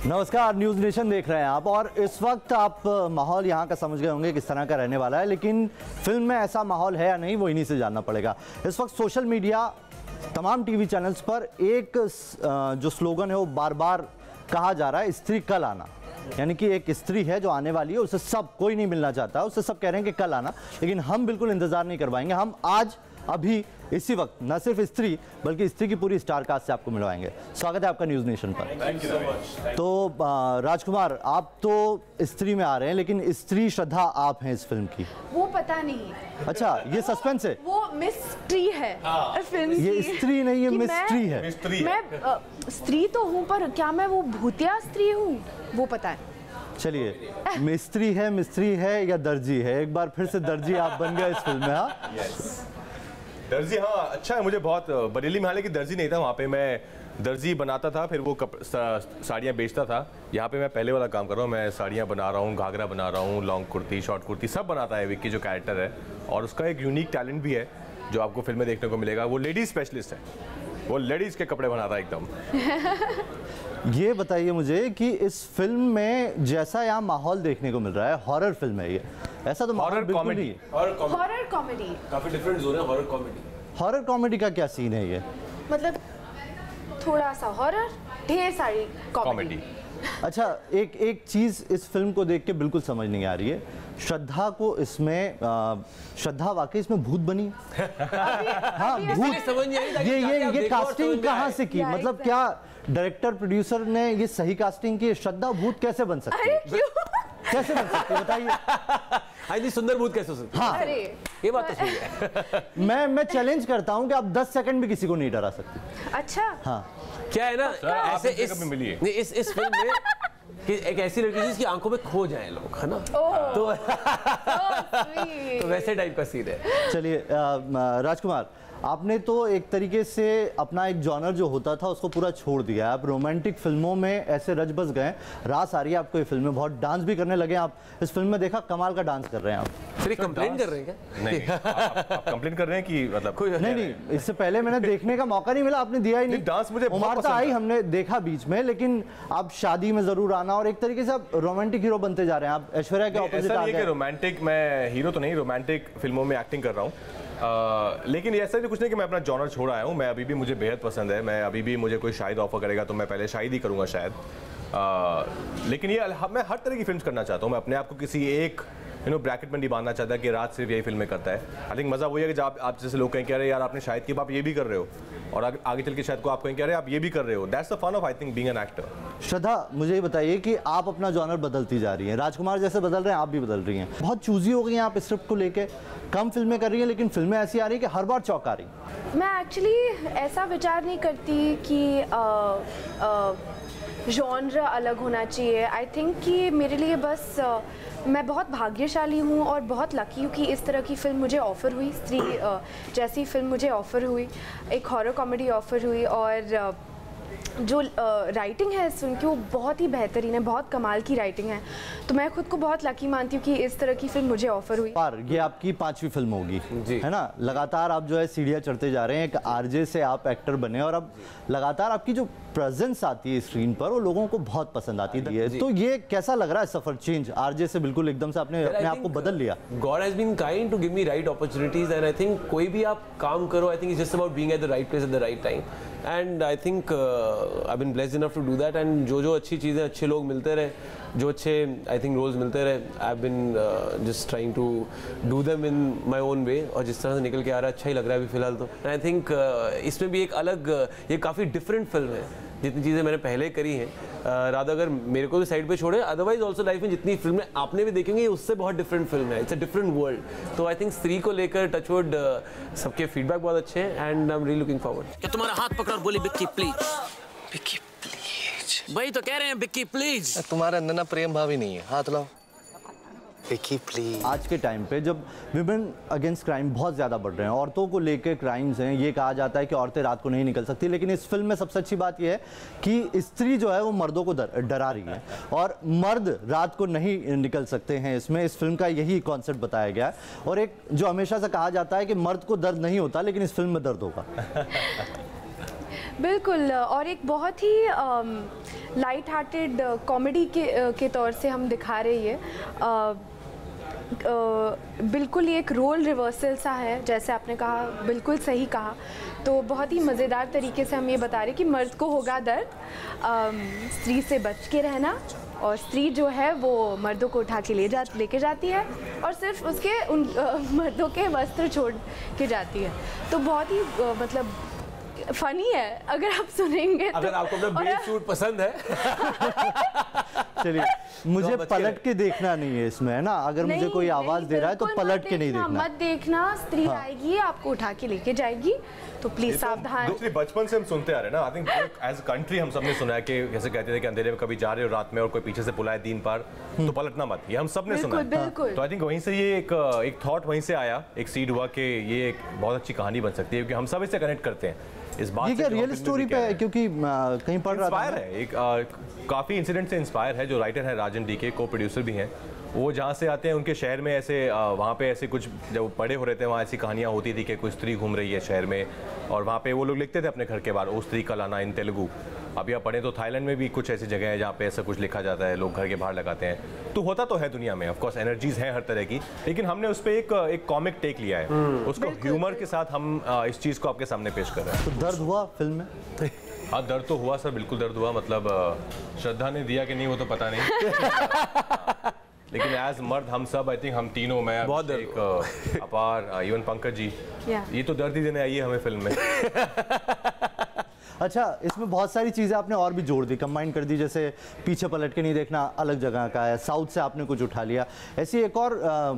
नमस्कार, news nation देख रहे हैं आप। और इस वक्त आप माहौल यहाँ का समझ गए होंगे किस तरह का रहने वाला है, लेकिन फिल्म में ऐसा माहौल है या नहीं वो इन्हीं से जानना पड़ेगा। इस वक्त सोशल मीडिया, तमाम टीवी चैनल्स पर एक जो स्लोगन है वो बार बार कहा जा रहा है, स्त्री कल आना। यानी कि एक स्त्री है जो आने वाली है, उसे सब कोई नहीं मिलना चाहता, उसे सब कह रहे हैं कि कल आना, लेकिन हम बिल्कुल इंतजार नहीं करवाएंगे। हम आज अभी इसी वक्त न सिर्फ स्त्री बल्कि स्त्री की पूरी स्टार कास्ट से आपको मिलवाएंगे। स्वागत है आपका न्यूज़ नेशन पर। Thank you so much. तो राजकुमार, आप तो स्त्री में आ रहे हैं, लेकिन स्त्री श्रद्धा आप हैं इस फिल्म की। वो पता नहीं। अच्छा, ये सस्पेंस है। वो मिस्ट्री है फिल्म की। ये स्त्री नहीं, ये मिस्ट्री है। मैं स्त्री तो हूँ, पर क्या मैं वो भूतिया स्त्री हूँ वो पता है। चलिए, मिस्त्री है या दर्जी है? एक बार फिर से दर्जी आप बन गए इस फिल्म में। हाँ, दर्जी, हाँ अच्छा है। मुझे बहुत बरेली में, हालांकि दर्जी नहीं था, वहाँ पे मैं दर्जी बनाता था, फिर वो साड़ियाँ बेचता था। यहाँ पे मैं पहले वाला काम कर रहा हूँ, मैं साड़ियाँ बना रहा हूँ, घाघरा बना रहा हूँ, लॉन्ग कुर्ती, शॉर्ट कुर्ती सब बनाता है विक्की जो कैरेक्टर है। और उसका एक यूनिक टैलेंट भी है जो आपको फिल्म में देखने को मिलेगा। वो लेडीज स्पेशलिस्ट है, वो लेडीज़ के कपड़े बनाता है एकदम। ये बताइए मुझे कि इस फिल्म में जैसा यहाँ माहौल देखने को मिल रहा है, हॉरर फिल्म है ये, ऐसा तो हॉरर कॉमेडी, हॉरर कॉमेडी काफी डिफरेंट जोन है। हॉरर कॉमेडी का क्या सीन है ये? मतलब थोड़ा सा हॉरर, ढेर सारी कॉमेडी। अच्छा, एक चीज़ इस फिल्म को देख के बिल्कुल समझ नहीं आ रही है। श्रद्धा को इसमें श्रद्धा वाकई इसमें भूत बनी? हाँ, भूत समझ नहीं आई। ये कास्टिंग कहाँ से की? मतलब क्या डायरेक्टर प्रोड्यूसर ने ये सही कास्टिंग की? श्रद्धा भूत कैसे बन सकती है? कैसे बन सकती है बताइए? सुंदर भूत कैसे हो सकती है? हाँ, ये बात तो सही है। मैं चैलेंज करता हूँ कि आप 10 सेकंड भी किसी को नहीं डरा सकती। अच्छा, हाँ, क्या है ना, ऐसे इस फिल्म में कि एक ऐसी लड़की जिसकी आंखों में खो जाए लोग, है ना, तो वैसे टाइप का सीन है। चलिए राजकुमार, आपने तो एक तरीके से अपना एक जॉनर जो होता था उसको पूरा छोड़ दिया। आप रोमांटिक फिल्मों में ऐसे रच बस गए, रास आ रही है आपको ये फिल्म में, बहुत डांस भी करने लगे आप इस फिल्म में। देखा, कमाल का डांस कर रहे हैं आप। फिर कंप्लेंट कर रहे हैं क्या? नहीं, आप कंप्लेंट कर रहे हैं कि मतलब नहीं, इससे पहले मैंने देखने का मौका नहीं मिला, आपने दिया ही नहीं। डांस मुझे उमारता आई, हमने देखा बीच में, लेकिन आप शादी में जरूर आना और एक तरीके से आप रोमांटिक हीरो बनते जा रहे हैं। आप ऐश्वर्या के ऑपोजिट आ गए। रोमांटिक, मैं हीरो तो नहीं, रोमांटिक फिल्मों में एक्टिंग कर रहा हूँ। लेकिन ऐसा तो कुछ नहीं कि मैं अपना जॉनर छोड़ आया हूँ। मैं अभी भी, मुझे बेहद पसंद है। मैं अभी भी, मुझे कोई शायद ऑफर करेगा तो मैं पहले शायद ही करूँगा शायद। लेकिन ये मैं हर तरह की फिल्म करना चाहता हूँ। मैं अपने आप को किसी एक ब्रैकेट में नहीं बांधना चाहता कि रात सिर्फ यही फिल्में करता है। आई थिंक मज़ा वही है कि जब आप जैसे लोग कहें कि अरे यार आपने शायद की आप ये भी कर रहे हो, और आगे चल के शायद को आप कहें कि अरे आप ये भी कर रहे हो। That's the fun of I think being an actor. Shraddha, मुझे ये बताइए कि आप अपना जॉनर बदलती जा रही हैं, राजकुमार जैसे बदल रहे हैं आप भी बदल रही हैं। बहुत चूजी हो गई हैं आप स्क्रिप्ट को लेके। कम फिल्में कर रही हैं लेकिन फिल्में ऐसी आ रही है कि हर बार चौंका रही। मैं एक्चुअली ऐसा विचार नहीं करती कि जॉनर अलग होना चाहिए। आई थिंक कि मेरे लिए बस मैं बहुत भाग्यशाली हूँ और बहुत लकी हूँ कि इस तरह की फ़िल्म मुझे ऑफ़र हुई। स्त्री जैसी फ़िल्म मुझे ऑफ़र हुई, एक हॉरर कॉमेडी ऑफ़र हुई, और जो राइटिंग है इस फिल्म की वो बहुत ही बेहतरीन है, बहुत कमाल की राइटिंग है। तो मैं खुद को बहुत लकी मानती हूँ कि इस तरह की फिल्म मुझे ऑफर हुई। पर ये आपकी 5वीं फिल्म होगी, है ना? लगातार आप जो है सीढ़ियाँ चढ़ते जा रहे हैं। एक आरजे से आप एक्टर बने और अब लगातार आपकी जो प्रेजेंस आती है स्क्रीन पर वो लोगों को बहुत पसंद आती है। तो ये कैसा लग रहा है सफर, चेंज आरजे से बिल्कुल एकदम से आपने अपने आप को बदल लिया? God has been kind to give me right opportunities and I think कोई भी आप काम करो, I think it's just about being at the right place at the right time. And I think I've been blessed enough to do that. And जो अच्छी चीज़ें, अच्छे लोग मिलते रहे, जो अच्छे I think roles मिलते रहे, I've been just trying to do them in my own way. और जिस तरह से निकल के आ रहा है अच्छा ही लग रहा है अभी फिलहाल तो। And I think इसमें भी एक अलग, ये काफ़ी डिफरेंट फिल्म है। जितनी चीज़ें मैंने पहले करी हैं, राधा अगर मेरे को भी साइड पे छोड़े, अदरवाइज ऑल्सो लाइफ में जितनी फिल्में आपने भी देखेंगे उससे बहुत डिफरेंट फिल्म है। It's a different world. तो आई थिंक स्त्री को लेकर टचवुड सबके फीडबैक बहुत अच्छे हैं and I am really looking forward. क्या तुम्हारा हाथ पकड़ और बोली बिक्की प्लीज? बिक्की प्लीज, वही तो कह रहे हैं, बिक्की प्लीज। तुम्हारे अंदर ना प्रेम भाव ही नहीं है, हाथ लाओ। बिक्की प्लीज। आज के टाइम पे जब विमेन अगेंस्ट क्राइम बहुत ज़्यादा बढ़ रहे हैं, औरतों को लेकर क्राइम्स हैं, ये कहा जाता है कि औरतें रात को नहीं निकल सकती, लेकिन इस फिल्म में सबसे अच्छी बात यह है कि स्त्री जो है वो मर्दों को डरा रही है और मर्द रात को नहीं निकल सकते हैं। इसमें इस फिल्म का यही कॉन्सेप्ट बताया गया है। और एक जो हमेशा से कहा जाता है कि मर्द को दर्द नहीं होता, लेकिन इस फिल्म में दर्द होगा। बिल्कुल, और एक बहुत ही लाइट हार्टेड कॉमेडी के तौर से हम दिखा रही है। बिल्कुल ये एक रोल रिवर्सल सा है, जैसे आपने कहा, बिल्कुल सही कहा। तो बहुत ही मज़ेदार तरीके से हम ये बता रहे हैं कि मर्द को होगा दर्द, स्त्री से बच के रहना, और स्त्री जो है वो मर्दों को उठा के लेके जाती है और सिर्फ उसके उन मर्दों के वस्त्र छोड़ के जाती है। तो बहुत ही मतलब फनी है अगर आप सुनेंगे। अगर आपको अपना बेस सूट पसंद है चलिए, मुझे पलट के देखना नहीं है इसमें, है ना? अगर मुझे कोई आवाज दे रहा है तो पलट के नहीं देखना। मत देखना, स्त्री आएगी आपको उठा के लेके जाएगी, तो प्लीज सावधान। दूसरी, बचपन से हम सुनते आ रहे हैं ना, I think as a country हम सबने सुना है कि जैसे कहते थे कि अंधेरे में कभी जा रहे हो रात में और कोई पीछे से बुलाए दीन पार तो पलटना मत, ये हम सब ने सुना है। बिल्कुल। तो आई थिंक वहीं से ये एक थॉट वहीं से आया, एक सीड हुआ कि ये एक बहुत अच्छी कहानी बन सकती है, क्योंकि हम सब इससे कनेक्ट करते हैं इस बात ये से। क्या रियल स्टोरी पे है? क्योंकि कहीं पढ़ रहा था इंस्पायर है, एक काफ़ी इंसिडेंट से इंस्पायर है। जो राइटर है राजन डीके, को प्रोड्यूसर भी हैं, वो जहाँ से आते हैं उनके शहर में ऐसे वहाँ पे ऐसे कुछ जब बड़े हो रहे थे वहाँ ऐसी कहानियाँ होती थी कि कोई स्त्री घूम रही है शहर में, और वहाँ पे वो लोग लिखते थे अपने घर के बाहर, ओ स्त्री का लाना इन तेलुगु। अभी आप पढ़ें तो थाईलैंड में भी कुछ ऐसी जगह है जहाँ पे ऐसा कुछ लिखा जाता है, लोग घर के बाहर लगाते हैं। तो होता तो है दुनिया में, ऑफ कोर्स एनर्जीज हैं हर तरह की, लेकिन हमने उस पर एक कॉमिक टेक लिया है, उसको ह्यूमर के साथ हम इस चीज़ को आपके सामने पेश कर रहे हैं। तो दर्द हुआ फिल्म में? हाँ, दर्द तो हुआ सर, बिल्कुल दर्द हुआ। मतलब श्रद्धा ने दिया कि नहीं वो तो पता नहीं लेकिन एज मर्द हम सब, आई थिंक हम तीनों, मैं बहुत एक अपार, इवन पंकज जी, ये तो दर्द ही देने आई है हमें फिल्म में। अच्छा, इसमें बहुत सारी चीज़ें आपने और भी जोड़ दी, कंबाइन कर दी, जैसे पीछे पलट के नहीं देखना अलग जगह का है, साउथ से आपने कुछ उठा लिया। ऐसी एक और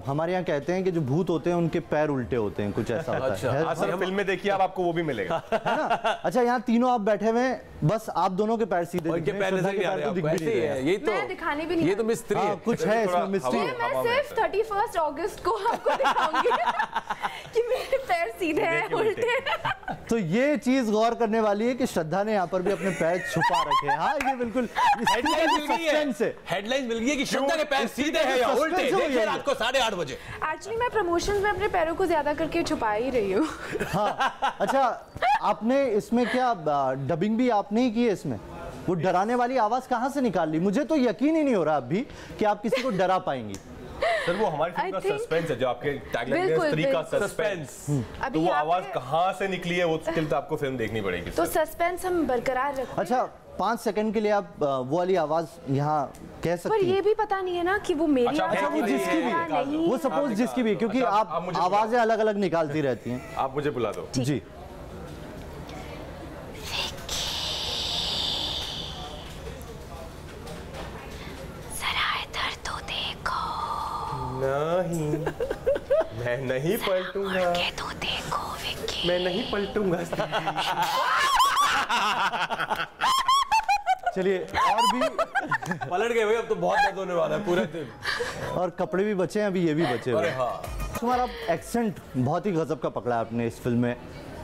हमारे यहाँ कहते हैं कि जो भूत होते हैं उनके पैर उल्टे होते हैं, कुछ ऐसा होता है। सर फिल्म में देखिए आप, आपको वो भी मिलेगा, है ना? अच्छा, यहाँ तीनों आप बैठे हुए हैं, बस आप दोनों के पैर सीधे दिख रहे हैं, श्रद्धा के पैर तो दिख भी नहीं रहे हैं। ये तो मैं दिखाने भी नहीं, ये तो मिस्त्री है। कुछ है इसमें मिस्ट्री। मैं सिर्फ 31 अगस्त को आपको दिखाऊंगी कि मेरे पैर सीधे हैं, उल्टे हैं। तो ये चीज गौर करने वाली है कि श्रद्धा ने यहाँ पर भी अपने पैर छुपा रखे हैं। हाँ, ये बिल्कुल हेडलाइन मिल गई है कि श्रद्धा के पैर सीधे हैं या उल्टे, देखिए रात को 8:30 बजे। एक्चुअली मैं प्रमोशंस में अपने पैरों को ज्यादा करके छुपा ही रही हूँ। हाँ, अच्छा, आपने इसमें क्या डबिंग भी आपने ही की है इसमें? वो डराने वाली आवाज कहाँ से निकाल ली? मुझे तो यकीन ही नहीं हो रहा अभी कि आप किसी को डरा पाएंगी। सर वो हमारी फिल्म का सस्पेंस है, जो आपके टैगलाइन है, स्त्री का सस्पेंस। तो वो आवाज कहाँ से निकली है वो स्टिल तो आपको फिल्म देखनी पड़ेगी। तो सस्पेंस हम बरकरार रखते हैं। अच्छा, 5 सेकंड के लिए आप वो वाली आवाज यहाँ कह सकती हैं? पर ये भी पता नहीं है ना कि वो मेरी आवाज वो जिसकी भी नहीं, वो सपोज जिसकी भी, क्योंकि आप आवाजें अलग अलग निकालती रहती हैं। आप मुझे बुला दो जी। नहीं, मैं नहीं पलटूंगा, तो देखो विक्की, मैं नहीं पलटूंगा। चलिए, और भी पलट गए भाई, अब तो बहुत दर्द होने वाला है पूरे दिन। और कपड़े भी बचे हैं, अभी ये भी बचे हुए। हाँ, तुम्हारा एक्सेंट बहुत ही गजब का पकड़ा आपने इस फिल्म में।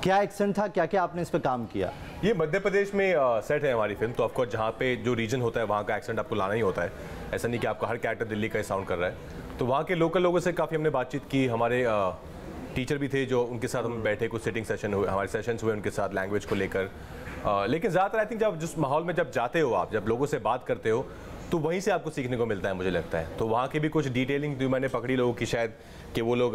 क्या एक्सेंट था, क्या क्या आपने इस पे काम किया? ये मध्य प्रदेश में सेट है हमारी फिल्म, तो ऑफकोर्स जहाँ पे जो रीजन होता है वहाँ का एक्सेंट आपको लाना ही होता है। ऐसा नहीं कि आपका हर कैरेक्टर दिल्ली का ही साउंड कर रहा है। तो वहाँ के लोकल लोगों से काफ़ी हमने बातचीत की, हमारे टीचर भी थे जो उनके साथ हम बैठे, कुछ सिटिंग सेशन हुए, हमारे सेशंस हुए उनके साथ लैंग्वेज को लेकर। लेकिन ज़्यादातर आई थिंक जब जिस माहौल में जब जाते हो आप, जब लोगों से बात करते हो, तो वहीं से आपको सीखने को मिलता है, मुझे लगता है। तो वहाँ की भी कुछ डिटेलिंग जो मैंने पकड़ी लोगों की, शायद कि वो लोग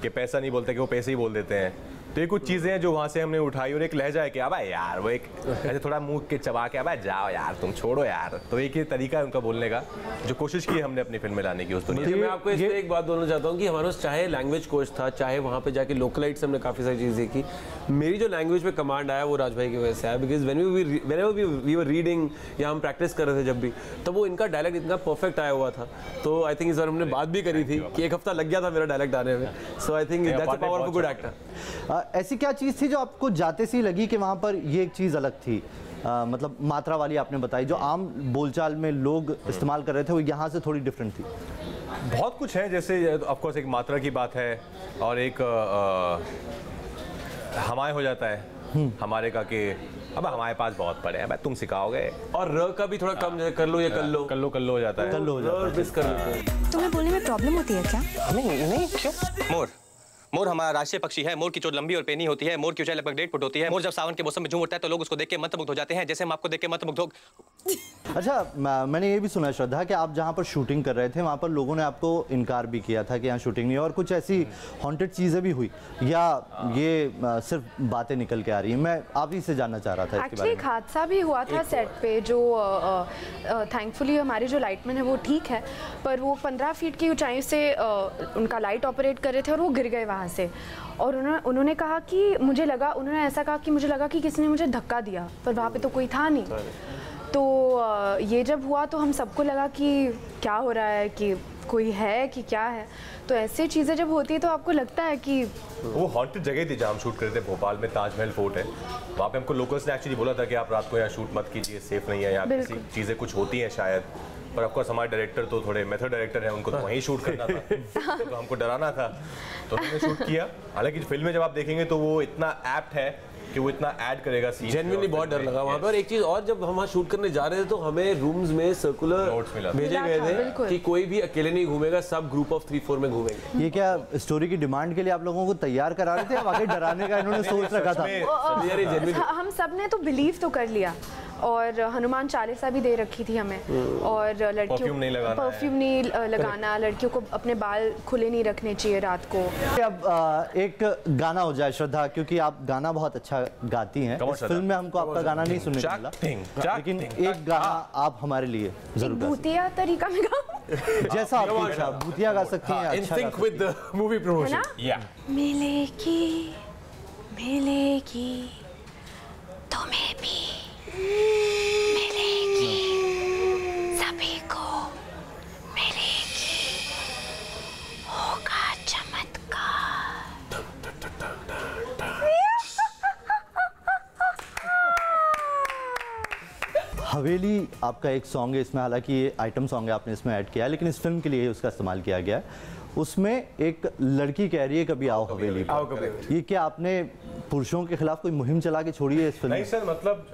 कि पैसा नहीं बोलते, कि वो पैसे ही बोल देते हैं। तो ये कुछ चीज़ें हैं जो वहाँ से हमने उठाई, और एक लहजा है कि अब यार, वो एक ऐसे थोड़ा मुंह के चबा के, अब जाओ यार, तुम छोड़ो यार। तो एक ये तरीका है उनका बोलने का, जो कोशिश की हमने अपनी फिल्म में लाने की उस दुनिया में। मैं आपको इसमें एक बात बोलना चाहता हूँ कि हमारे पास चाहे लैंग्वेज कोच था, चाहे वहाँ पे जाके लोकलाइट्स हमने काफ़ी सारी चीज़ें सीखी। मेरी जो लैंग्वेज पे कमांड आया वो राज भाई की वजह से आया, because whenever we were reading या हम प्रैक्टिस कर रहे थे जब भी, तब वो इनका डायलॉग इतना परफेक्ट आया हुआ था। तो आई थिंक इस बार हमने बात भी करी थी कि 1 हफ्ता लग गया था मेरा डायलॉग आने में। So I think that's the power of a good actor. ऐसी क्या चीज़ थी जो आपको जाते से ही लगी कि वहाँ पर ये एक चीज़ अलग थी? मतलब मात्रा वाली आपने बताई, जो आम बोलचाल में लोग इस्तेमाल कर रहे थे, वो यहाँ से थोड़ी डिफरेंट थी। बहुत कुछ है, जैसे ऑफ कोर्स एक मात्रा की बात है, और एक हमारे हो जाता है हमारे का कि अब हमारे पास बहुत पड़े हैं, तुम सिखाओगे। और र का भी थोड़ा कम, जैसे कर लो या कर लो, कर लो हो जाता है। कल्लो हो जाता है। मिस कर लेते हैं। तुम्हें बोलने में प्रॉब्लम होती है क्या? नहीं क्यों? मोर मोर हमारा राष्ट्रीय पक्षी है। मोर की चोट लंबी और पेनी होती है। मोर की ऊंचाई लगभग 1.5 फुट होती है। मोर जब सावन के मौसम में झूम उठता है तो लोग उसको देख के मंत्रमुग्ध हो जाते हैं, जैसे हम आपको देख के मंत्रमुग्ध हो। अच्छा, मैंने ये भी सुना श्रद्धा कि आप जहाँ पर शूटिंग कर रहे थे वहाँ पर लोगों ने आपको इनकार भी किया था कि यहाँ शूटिंग नहीं है, और कुछ ऐसी हॉन्टेड चीज़ें भी हुई, या ये सिर्फ बातें निकल के आ रही हैं? मैं आप ही से जानना चाह रहा था इसके बारे में। एक हादसा भी हुआ था सेट पे, जो थैंकफुली हमारे जो लाइटमैन है वो ठीक है, पर वो 15 फीट की ऊंचाई से उनका लाइट ऑपरेट कर रहे थे और वो गिर गए वहाँ से। और उन्होंने कहा कि उन्होंने ऐसा कहा कि मुझे लगा कि किसी ने मुझे धक्का दिया, पर वहाँ पे तो कोई था नहीं। तो ये जब हुआ तो हम सबको लगा कि क्या हो रहा है, कि कोई है कि क्या है। तो ऐसी चीज़ें जब होती है तो आपको लगता है कि वो हॉन्टेड जगह थी जहाँ हम शूट कर रहे थे, भोपाल में ताजमहल फोर्ट है। वहाँ पे हमको लोकल्स ने एक्चुअली बोला था कि आप रात को यहाँ शूट मत कीजिए, सेफ नहीं है यहाँ, किसी चीज़ें कुछ होती हैं शायद। पर ऑफकोर्स हमारे डायरेक्टर तो थोड़े मेथड डायरेक्टर हैं, उनको तो वहीं शूट करना था तो हमको डराना था, तो उन्होंने शूट किया। हालांकि फिल्म में जब आप देखेंगे तो वो इतना एप्ट है कि वो इतना ऐड करेगा सीन। जेन्युइनली बहुत डर लगा वहाँ पे। और एक चीज और, जब हम वहाँ शूट करने जा रहे थे तो हमें रूम्स में सर्कुलर नोट्स भेजे गए थे कि कोई भी अकेले नहीं घूमेगा, सब ग्रुप ऑफ 3-4 में घूमेंगे। ये क्या स्टोरी की डिमांड के लिए आप लोगों को तैयार करा रहे थे या वाकई डराने का इन्होंने सोच रखा था? हम सब ने तो बिलीव तो कर लिया, और हनुमान चालीसा भी दे रखी थी हमें, और लड़कियों परफ्यूम नहीं लगाना, लड़कियों को अपने बाल खुले नहीं रखने चाहिए रात को। अब एक गाना हो जाए श्रद्धा, क्योंकि आप गाना बहुत अच्छा गाती हैं। इस फिल्म में हमको आपका गाना नहीं सुनने को मिला, लेकिन एक गाना आप हमारे लिए जरूर भूतिया तरीका में गाऊं? जैसा आपकी इच्छा, भूतिया गा सकती हैं, in sync with the movie promotion. मिलेगी तुम्हें भी मिलेगी, सभी को मिलेगी, होगा चमत्कार। हवेली आपका एक सॉन्ग है इसमें, हालांकि ये आइटम सॉन्ग है, आपने इसमें ऐड किया है, लेकिन इस फिल्म के लिए उसका इस्तेमाल किया गया है। उसमें एक लड़की कह रही है कभी आओ हवेली पर। ये क्या आपने पुरुषों के खिलाफ कोई मुहिम चला के छोड़ी है इस फिल्म? नहीं सर, मतलब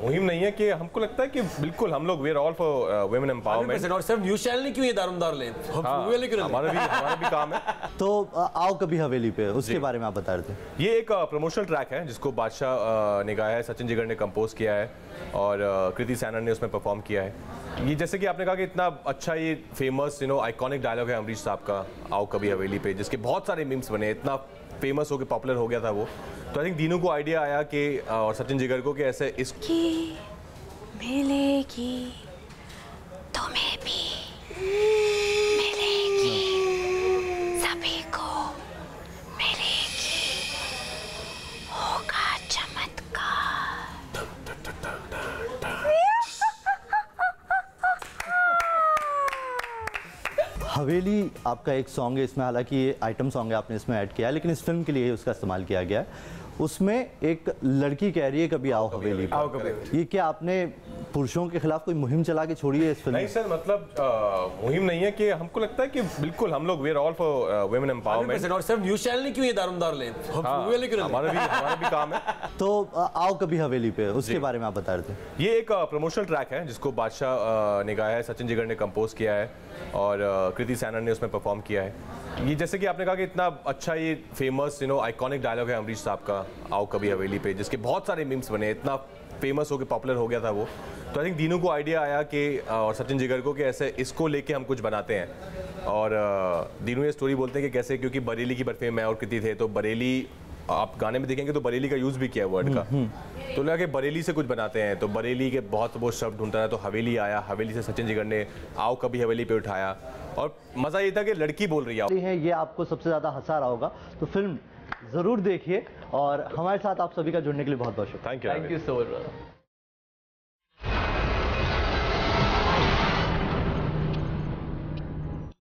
मुहिम नहीं है, कि हमको लगता है कि बिल्कुल हम लोग we are all for women empowerment. और सिर्फ न्यूज़ चैनल नहीं, क्यों ये दारोमदार ले, हमारा भी काम है। तो आओ कभी हवेली पे, उसके बारे में आप बता रहे थे। ये एक प्रमोशनल ट्रैक है जिसको बादशाह ने गाया है, सचिन जिगर ने कंपोज किया है, और कृति सैनन ने उसमें परफॉर्म किया है। ये जैसे कि आपने कहा कि इतना अच्छा ये फेमस आइकॉनिक डायलॉग है अमरीश साहब का, आओ कभी हवेली पे, जिसके बहुत सारे मीम्स बने, इतना फेमस हो के पॉपुलर हो गया था वो। तो आई थिंक दीनू को आइडिया आया कि, और सचिन जिगर को, कि ऐसे इसकी मिलेगी तुम्हें भी मिलेगी, सभी को मिलेगी, होगा चमत्कार। हवेली आपका एक सॉन्ग है इसमें, हालांकि ये आइटम सॉन्ग है, आपने इसमें ऐड किया है, लेकिन इस फिल्म के लिए उसका इस्तेमाल किया गया है। उसमें एक लड़की कह रही है कभी आओ हवेली पर। ये क्या आपने पुरुषों के खिलाफ कोई मुहिम चला के छोड़ी है इस फिल्म? नहीं सर, मतलब मुहिम नहीं है, कि हमको लगता है कि बिल्कुल हम लोग we are all for women empowerment. और सिर्फ न्यूज़ चैनल नहीं, क्यों ये दारोमदार ले, हमारा भी काम है। तो आओ कभी हवेली पे, उसके बारे में आप बता रहे थे। ये एक प्रमोशनल ट्रैक है जिसको बादशाह ने गाया है, सचिन जिगर ने कंपोज किया है, और कृति सैनन ने उसमें परफॉर्म किया है। ये जैसे कि आपने कहा कि इतना अच्छा ये फेमस आइकॉनिक डायलॉग है अमरीश साहब का, आओ कभी हवेली पे, जिसके बहुत सारे मीम्स बने, इतना फेमस हो के पॉपुलर हो गया था वो। तो आई थिंक दीनू को आइडिया आया कि, और सचिन जिगर को, कि ऐसे इसको लेके हम कुछ बनाते हैं। और दीनू ये स्टोरी बोलते हैं कि कैसे, क्योंकि बरेली की बर्फी मैं और कृति थे, तो बरेली आप गाने में देखेंगे तो बरेली का यूज भी किया वर्ड का, तो लगा कि बरेली से कुछ बनाते हैं। तो बरेली के बहुत वो शब्द ढूंढता था, तो हवेली आया, हवेली से सचिन जिगर ने आओ कभी हवेली पे उठाया, और मजा ये था कि लड़की बोल रही है। ये आपको सबसे ज्यादा हंसा रहा होगा, तो फिल्म जरूर देखिए, और हमारे साथ आप सभी का जुड़ने के लिए बहुत बहुत शुक्रिया। Thank you so much.